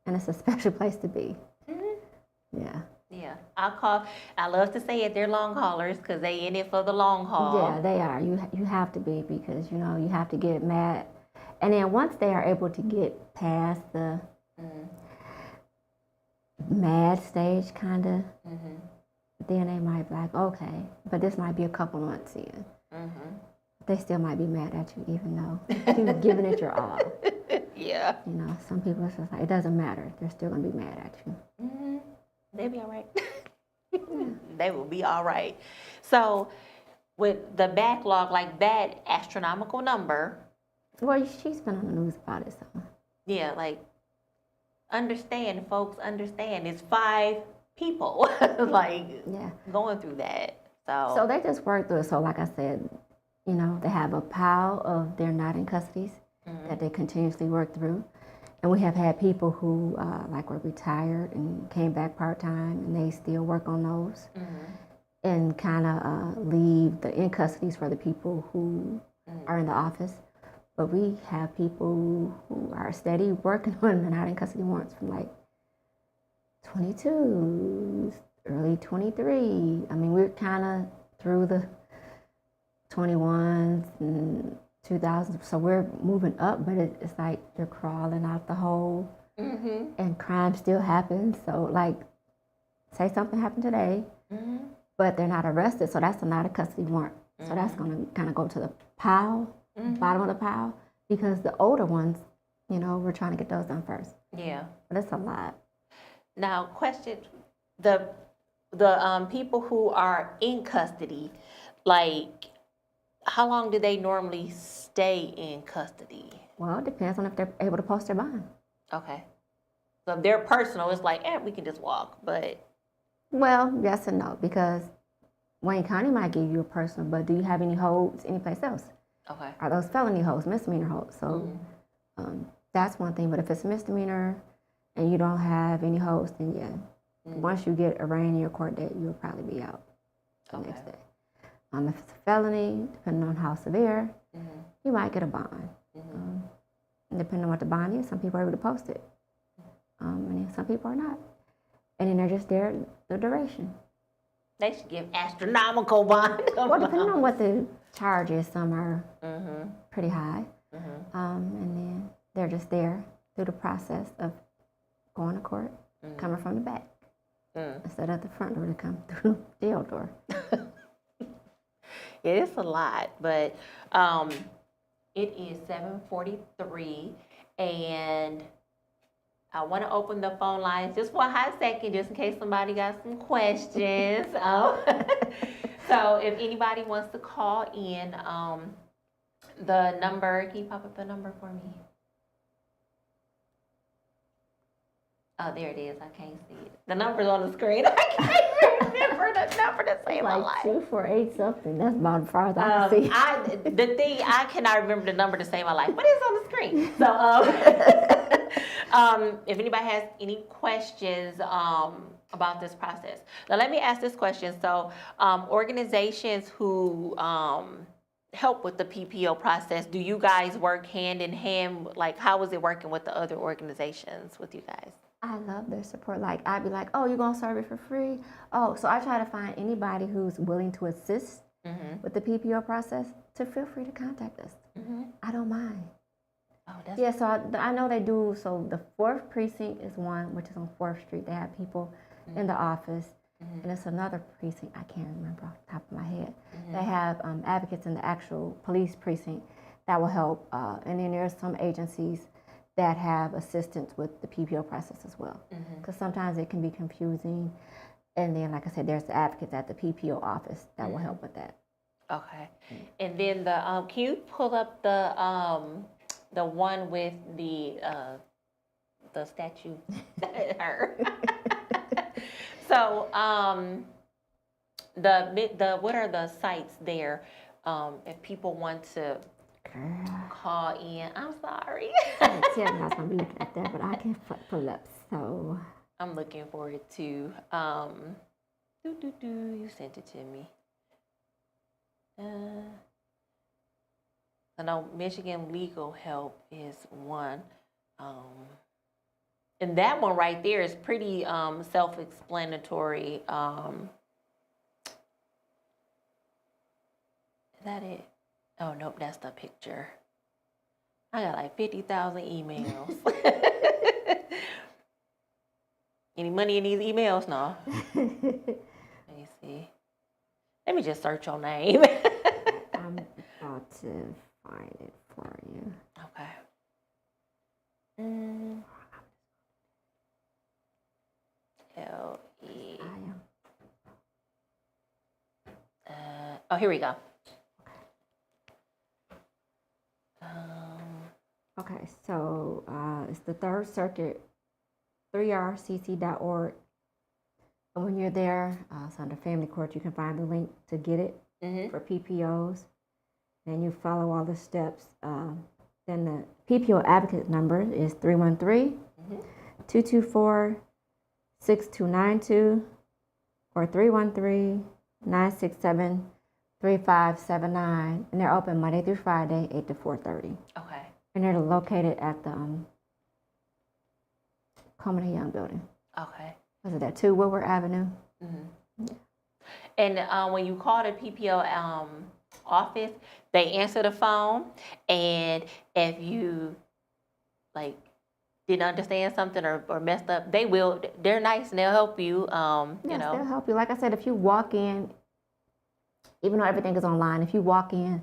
it's a special place to be. Yeah. Yeah. I love to say it, they're long haulers because they in it for the long haul. Yeah, they are. You have to be because you have to get mad, and then once they are able to get past the mad stage, kind of, then they might be like, okay, but this might be a couple months in. They still might be mad at you, even though you've given it your all. Yeah. Some people it's just like it doesn't matter. They're still gonna be mad at you. They'll be all right. They will be all right. So with the backlog, like that astronomical number, Well, she's been on the news about it, so. yeah, like understand, folks, understand. It's 5 people like Yeah. going through that. So they just work through it. So like I said, they have a pile of they're not in custodies that they continuously work through. And we have had people who like were retired and came back part-time, and they still work on those and kind of leave the in custodies for the people who are in the office. But we have people who are steady working on the not in custody warrants from like 22, early 23. I mean, we're kind of through the 21s and 2000s, so we're moving up, but it's like you're crawling out the hole, and crime still happens. So, like, say something happened today, but they're not arrested, so that's a not a custody warrant. So that's going to kind of go to the pile, bottom of the pile, because the older ones, you know, we're trying to get those done first. Yeah. But it's a lot. Now, question: the people who are in custody, like, how long do they normally stay in custody? Well, it depends on if they're able to post their bond. Okay. So if they're personal, it's like, we can just walk, but. Well, yes and no, because Wayne County might give you a personal, but do you have any holds anyplace else? Okay. Are those felony holds, misdemeanor holds? So that's one thing. But if it's misdemeanor and you don't have any holds, then yeah, once you get arraigned in your court date, you'll probably be out the next day. If it's a felony, depending on how severe, you might get a bond. And depending on what the bond is, some people are able to post it, and some people are not. And then they're just there the duration. They should give astronomical bond. Well, depending on what the charge is, some are pretty high. And then they're just there through the process of going to court, coming from the back, instead of the front door to come through the jail door. It's a lot, but it is 7:43, and I want to open the phone lines just for a hot second, just in case somebody got some questions. So if anybody wants to call in, the number, can you pop up the number for me? Oh, there it is. I can't see it. The number's on the screen. I can't remember the number to save my life. 248 something. That's about as far as I can see. The thing, I cannot remember the number to save my life, but it's on the screen. So, if anybody has any questions about this process. Now, let me ask this question. So, organizations who help with the PPO process, do you guys work hand in hand? Like, how is it working with the other organizations with you guys? I love their support. Like, I'd be like, oh, you're going to serve it for free? Oh, so I try to find anybody who's willing to assist with the PPO process to feel free to contact us. I don't mind. Oh, that's yeah, so I know they do. So the 4th precinct is one, which is on 4th Street. They have people in the office. And it's another precinct, I can't remember off the top of my head. They have advocates in the actual police precinct that will help. And then there's some agencies that have assistance with the PPO process as well. Because sometimes it can be confusing. And then, like I said, there's the advocates at the PPO office that will help with that. Okay. And then the can you pull up the one with the statue? Her. So the what are the sites there if people want to call in? I'm sorry. I'm not gonna be looking at that, but I can pull it up. So I'm looking forward to you sent it to me. I know Michigan Legal Help is one. And that one right there is pretty self-explanatory. Is that it? Oh, nope, that's the picture. I got like 50,000 emails. Any money in these emails? No. Let me see. Let me just search your name. I'm about to find it for you. Okay. L-E. Oh, here we go. Okay, so it's the Third Circuit, 3rcc.org. And when you're there, it's under Family Court, you can find the link to get it for PPOs. And you follow all the steps. Then the PPO advocate number is 313-224-6292 or 313-967-3579. And they're open Monday through Friday, 8 to 4:30. Okay. And they're located at the Coleman and Young building. Okay. Was it at 2 Woodward Avenue? And when you call the PPO office, they answer the phone, and if you like didn't understand something or messed up, they're nice and they'll help you. Yes, You know. they'll help you. Like I said, if you walk in, even though everything is online, if you walk in,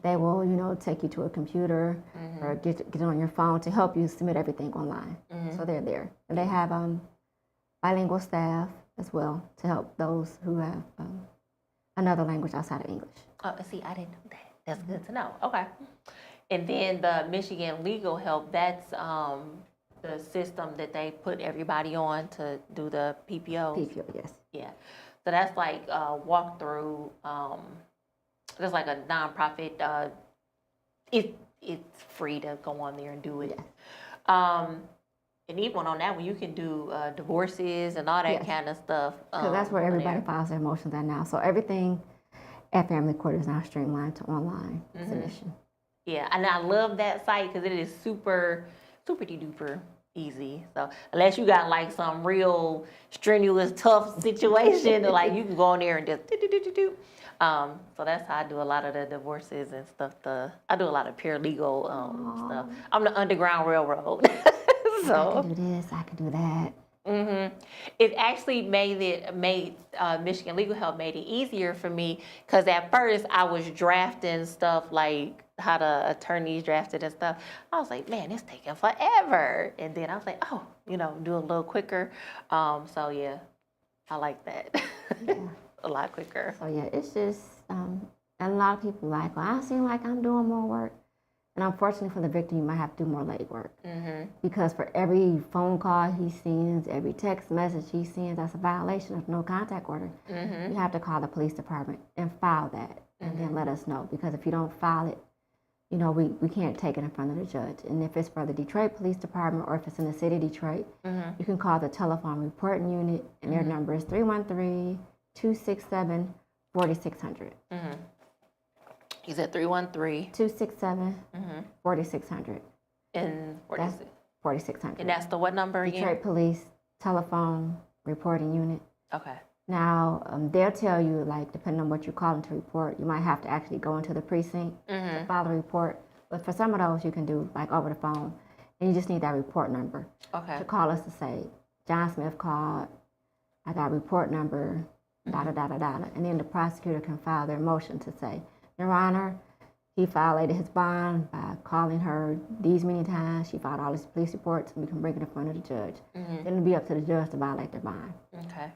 they will, take you to a computer or get it on your phone to help you submit everything online. So they're there. And they have bilingual staff as well to help those who have another language outside of English. Oh, see, I didn't know that. That's good to know. Okay. And then the Michigan Legal Help, that's the system that they put everybody on to do the PPO. PPO, yes. Yeah. So that's like walk through. It's like a nonprofit. It's free to go on there and do it. Yes. And even on that one, you can do divorces and all that Yes. kind of stuff. Because that's where on everybody there. files their motions at now. So everything at Family Court is now streamlined to online submission. Yeah, and I love that site because it is super duper easy. So unless you got like some real strenuous, tough situation, like you can go on there and just do. So that's how I do a lot of the divorces and stuff. I do a lot of paralegal stuff. I'm the Underground Railroad. I So can do this, I can do that. it actually made Michigan Legal Help made it easier for me because at first I was drafting stuff like how the attorneys drafted and stuff. I was like, man, it's taking forever. And then I was like, oh, do a little quicker. So yeah, I like that. A lot quicker. So yeah, it's just, and a lot of people like, well, I seem like I'm doing more work. And unfortunately for the victim, you might have to do more legwork. Because for every phone call he sends, every text message he sends, that's a violation of no contact order. You have to call the police department and file that and then let us know. Because if you don't file it, we can't take it in front of the judge. And if it's for the Detroit Police Department or if it's in the city of Detroit, you can call the telephone reporting unit and their number is 313-267-4600. You said 313 267-4600. and 46. 4600. And that's the what number again? Detroit Police Telephone Reporting Unit. Okay. Now, they'll tell you, like, depending on what you're calling to report, you might have to actually go into the precinct to file a report. But for some of those, you can do, like, over the phone. And you just need that report number. Okay. To call us to say, John Smith called, I got report number, da-da-da-da-da. And then the prosecutor can file their motion to say, Your Honor, he violated his bond by calling her these many times. She filed all his police reports, and we can bring it in front of the judge. Then it'll be up to the judge to violate their bond. Okay.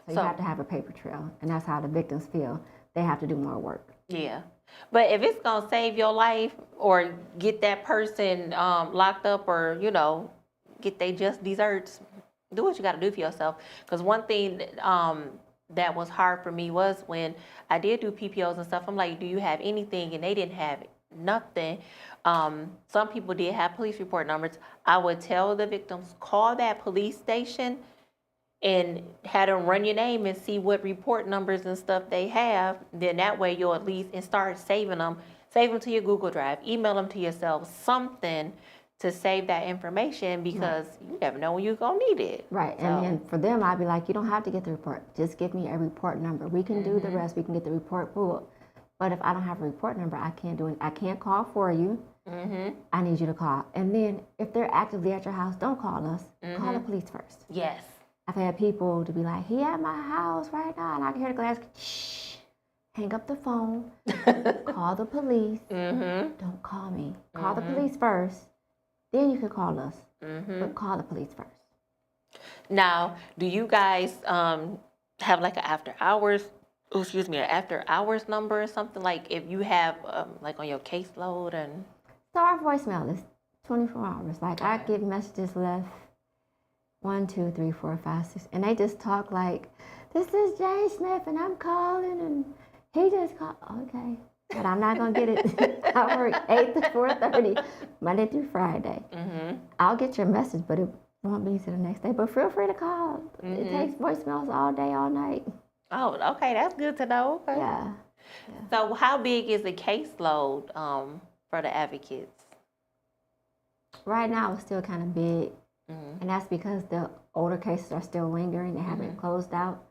So you have to have a paper trail, and that's how the victims feel. They have to do more work. Yeah. But if it's going to save your life or get that person locked up or, get they just desserts, do what you got to do for yourself. Because one thing that was hard for me was when I did do PPOs and stuff, I'm like, do you have anything? And they didn't have nothing. Some people did have police report numbers. I would tell the victims, call that police station and have them run your name and see what report numbers and stuff they have. Then that way you'll at least, and start saving them. Save them to your Google Drive, email them to yourself, something to save that information because you never know when you're going to need it. Right, and then for them, I'd be like, you don't have to get the report. Just give me a report number. We can do the rest. We can get the report pulled. But if I don't have a report number, I can't do it. I can't call for you. I need you to call. And then if they're actively at your house, don't call us. Call the police first. Yes. I've had people to be like, he at my house right now, and I can hear the glass, shh, hang up the phone, call the police. Don't call me. Call the police first. Then you can call us, but call the police first. Now, do you guys have like an after hours number or something? Like if you have like on your caseload and. So our voicemail is 24 hours. Like I get messages left 1, 2, 3, 4, 5, 6, and they just talk like, this is Jay Smith and I'm calling and he just called. Okay. but I'm not gonna get it. I work 8 to 4:30, Monday through Friday. I'll get your message, but it won't be to the next day. But feel free to call. It takes voicemails all day, all night. Oh, okay, that's good to know. Okay. Yeah. So how big is the caseload for the advocates? Right now, it's still kind of big, and that's because the older cases are still lingering. They haven't closed out.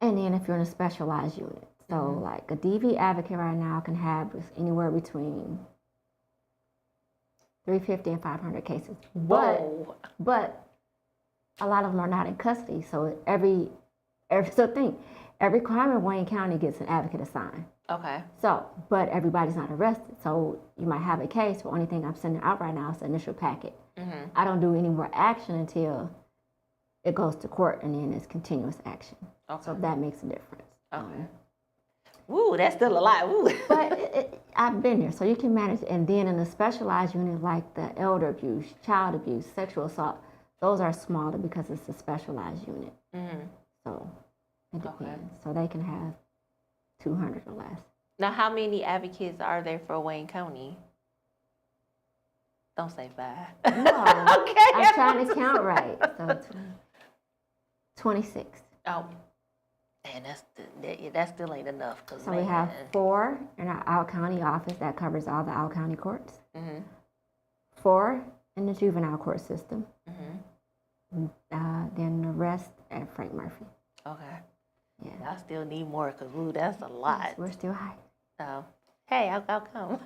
And then if you're in a specialized unit, so like a DV advocate right now can have anywhere between 350 and 500 cases. Whoa. But a lot of them are not in custody. So every crime in Wayne County gets an advocate assigned. Okay. So, but everybody's not arrested. So you might have a case. The only thing I'm sending out right now is the initial packet. I don't do any more action until it goes to court, and then it's continuous action. Okay. So that makes a difference. Okay. Woo, that's still a lot. Woo. But I've been there, so you can manage. And then in a specialized unit like the elder abuse, child abuse, sexual assault, those are smaller because it's a specialized unit. So it depends. So they can have 200 or less. Now, how many advocates are there for Wayne County? Don't say 5. No, Okay. I'm trying to count right. So 26. Oh, and that still ain't enough. Cause So we have 4 in our Out County office that covers all the Out County courts. 4 in the juvenile court system. Then the rest at Frank Murphy. Okay. Yeah. I still need more because that's a lot. Yes, we're still high. So, hey, I'll come.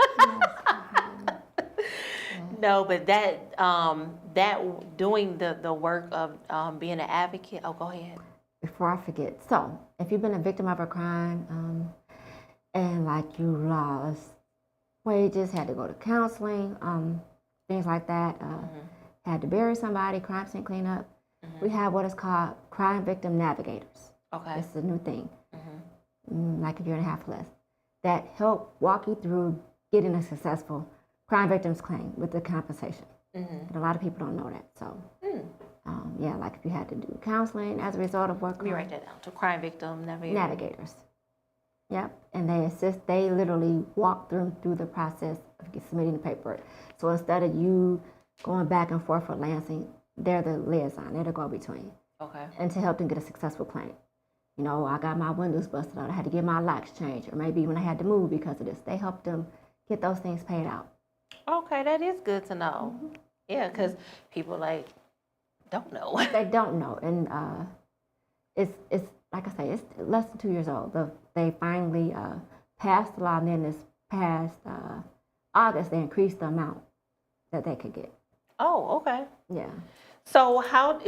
No, but that doing the work of being an advocate. Oh, go ahead. Before I forget, so if you've been a victim of a crime and like you lost wages, had to go to counseling, things like that, had to bury somebody, crime scene cleanup, we have what is called crime victim navigators. Okay. This is a new thing, like a year and a half less, that help walk you through getting a successful crime victims claim with the compensation. And a lot of people don't know that. So, yeah, like if you had to do counseling as a result of work. Let me write that down. To crime victim navigators. Yep, and they assist. They literally walk through the process of submitting the paperwork. So instead of you going back and forth with Lansing, they're the liaison. They're the go-between. Okay. And to help them get a successful claim. You know, I got my windows busted out. I had to get my locks changed, or maybe when I had to move because of this. They help them get those things paid out. Okay, that is good to know. Yeah, because people don't know. They don't know, and it's like I say, it's less than 2 years old. They finally passed the law, and then this past August they increased the amount that they could get. Oh, okay. Yeah. So how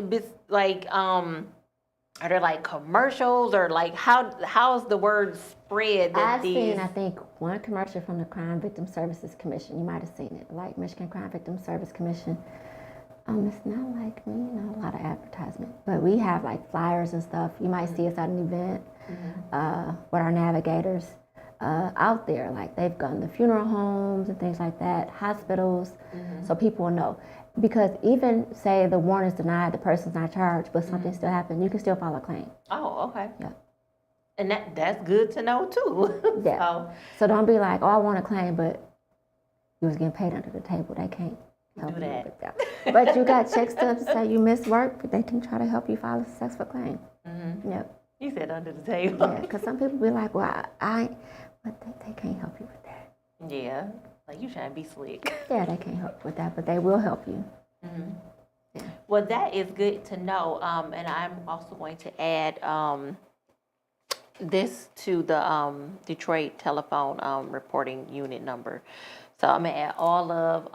are there like commercials or like how is the word spread that I've seen, I think, one commercial from the Crime Victim Services Commission. You might have seen it, like Michigan Crime Victim Service Commission. It's not like me, not a lot of advertisement, but we have like flyers and stuff. You might see us at an event with our navigators out there. Like they've gone to funeral homes and things like that, hospitals, so people will know. Because even say the warrant is denied, the person's not charged, but something still happened, you can still file a claim. Oh, okay. Yeah. And that's good to know too. Yeah. So don't be like, oh, I want a claim, but you was getting paid under the table. They can't help do you that. with that. But you got check stubs to say you missed work, but they can try to help you file a successful claim. Yep. You said under the table. Yeah, because some people be like, well, but they can't help you with that. Yeah. Like you trying to be slick. Yeah, they can't help with that, but they will help you. Yeah. Well, that is good to know. And I'm also going to add this to the Detroit telephone reporting unit number. So I'm gonna add all of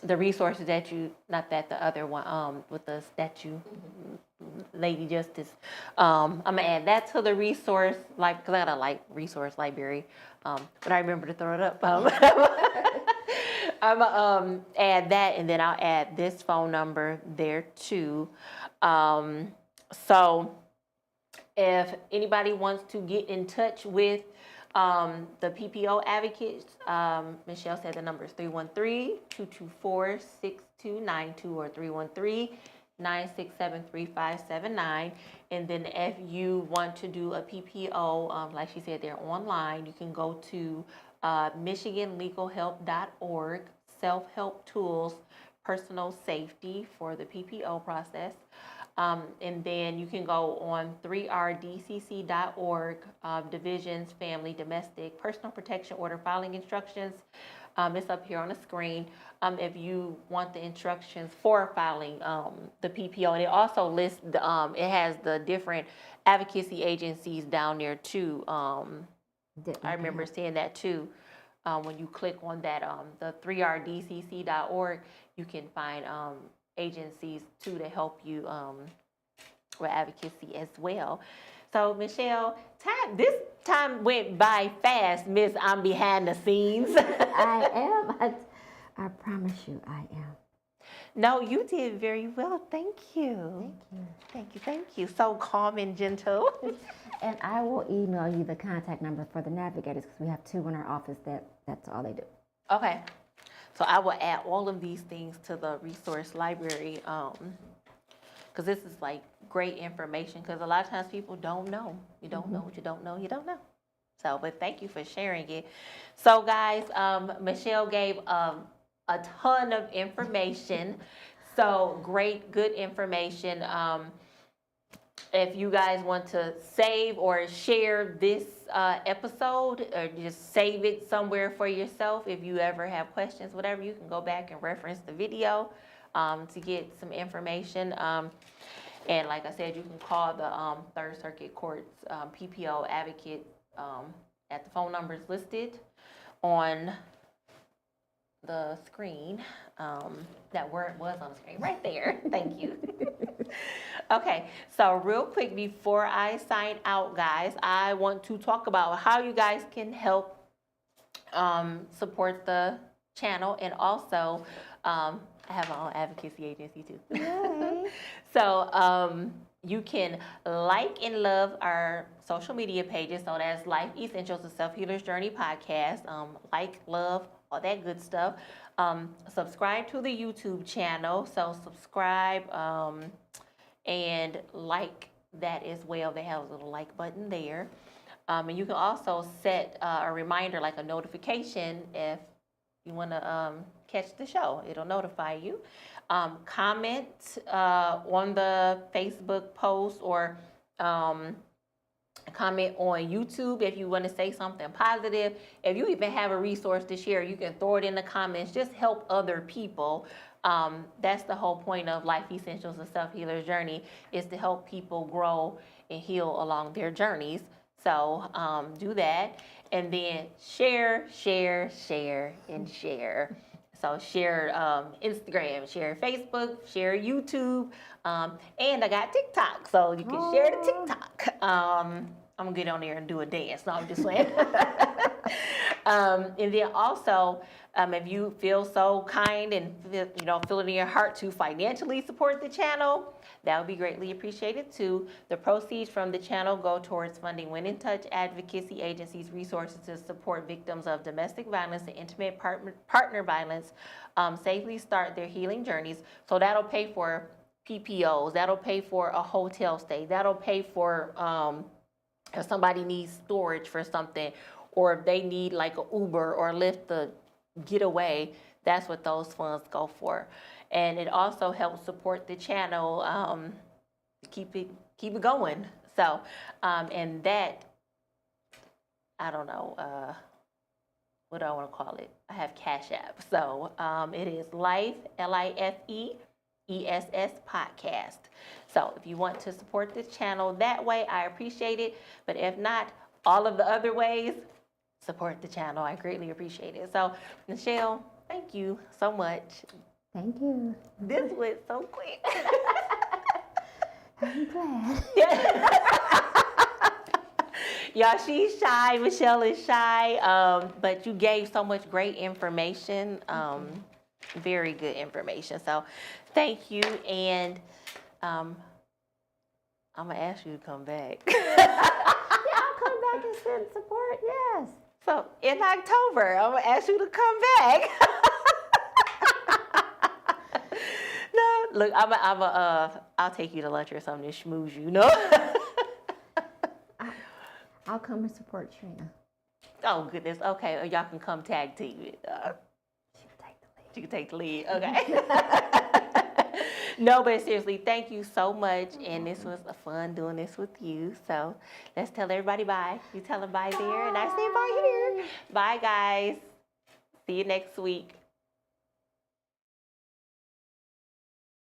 the resources that the other one with the statue, Lady Justice. I'm gonna add that to the resource, because I got a resource library, but I remember to throw it up. I'm gonna add that, and then I'll add this phone number there too. So if anybody wants to get in touch with the PPO advocates, Michelle said the number is 313-224-6292 or 313-967-3579. And then if you want to do a PPO, like she said, they're online. You can go to MichiganLegalHelp.org, self-help tools, personal safety for the PPO process. And then you can go on 3rdcc.org, divisions, family, domestic, personal protection order, filing instructions. It's up here on the screen. If you want the instructions for filing the PPO, and it also lists, it has the different advocacy agencies down there too. I remember seeing that too. When you click on that, the 3rdcc.org, you can find agencies too to help you with advocacy as well. So Michelle, this time went by fast, Miss. I'm behind the scenes. I am. I promise you, I am. No, you did very well. Thank you. Thank you. So calm and gentle. And I will email you the contact number for the navigators because we have 2 in our office that's all they do. Okay. So I will add all of these things to the resource library because this is like great information because a lot of times people don't know. You don't know what you don't know. You don't know. So, but thank you for sharing it. So guys, Michelle gave a ton of information. So great, good information. If you guys want to save or share this episode or just save it somewhere for yourself, if you ever have questions, whatever, you can go back and reference the video to get some information. And like I said, you can call the Third Circuit Court's PPO advocate at the phone numbers listed on the screen. That word was on the screen right there. Thank you. Okay, so real quick before I sign out, guys, I want to talk about how you guys can help support the channel, and also I have my own advocacy agency too. So you can like and love our social media pages. So that's Life Essentials, the Self Healer's Journey podcast. Like, love, all that good stuff. Subscribe to the YouTube channel. So subscribe and like that as well. They have a little like button there. And you can also set a reminder, like a notification, if you want to catch the show. It'll notify you. Comment on the Facebook post or comment on YouTube if you want to say something positive. If you even have a resource to share, you can throw it in the comments. Just help other people. That's the whole point of Life Essentials, the Self Healer's Journey, is to help people grow and heal along their journeys. So do that, and then share, and share. So share Instagram, share Facebook, share YouTube, and I got TikTok, so you can share the TikTok. I'm gonna get on there and do a dance. No, I'm just saying. And then also, if you feel so kind and feel it in your heart to financially support the channel, that would be greatly appreciated too. The proceeds from the channel go towards funding When in Touch advocacy agencies' resources to support victims of domestic violence and intimate partner violence safely start their healing journeys. So that'll pay for PPOs, that'll pay for a hotel stay, that'll pay for if somebody needs storage for something, or if they need like an Uber or Lyft to get away, that's what those funds go for. And it also helps support the channel, keep it going. So, and that, I don't know, what do I want to call it? I have Cash App. So it is Life, LIFEESS podcast. So if you want to support this channel that way, I appreciate it. But if not, all of the other ways, support the channel. I greatly appreciate it. So Michelle, thank you so much. Thank you. This went so quick. I'm glad. Y'all, she's shy. Michelle is shy. But you gave so much great information. Very good information. So thank you. And I'm going to ask you to come back. Yeah, I'll come back and send support, yes. So in October, I'm going to ask you to come back. No, Look, I'll take you to lunch or something to schmooze you, no? I'll come and support Trina. Oh, goodness. Okay. Or y'all can come tag team it. She can take the lead. Okay. No, but seriously, thank you so much. And this was fun doing this with you. So let's tell everybody bye. You tell them bye there, and I say bye here. Bye, guys. See you next week.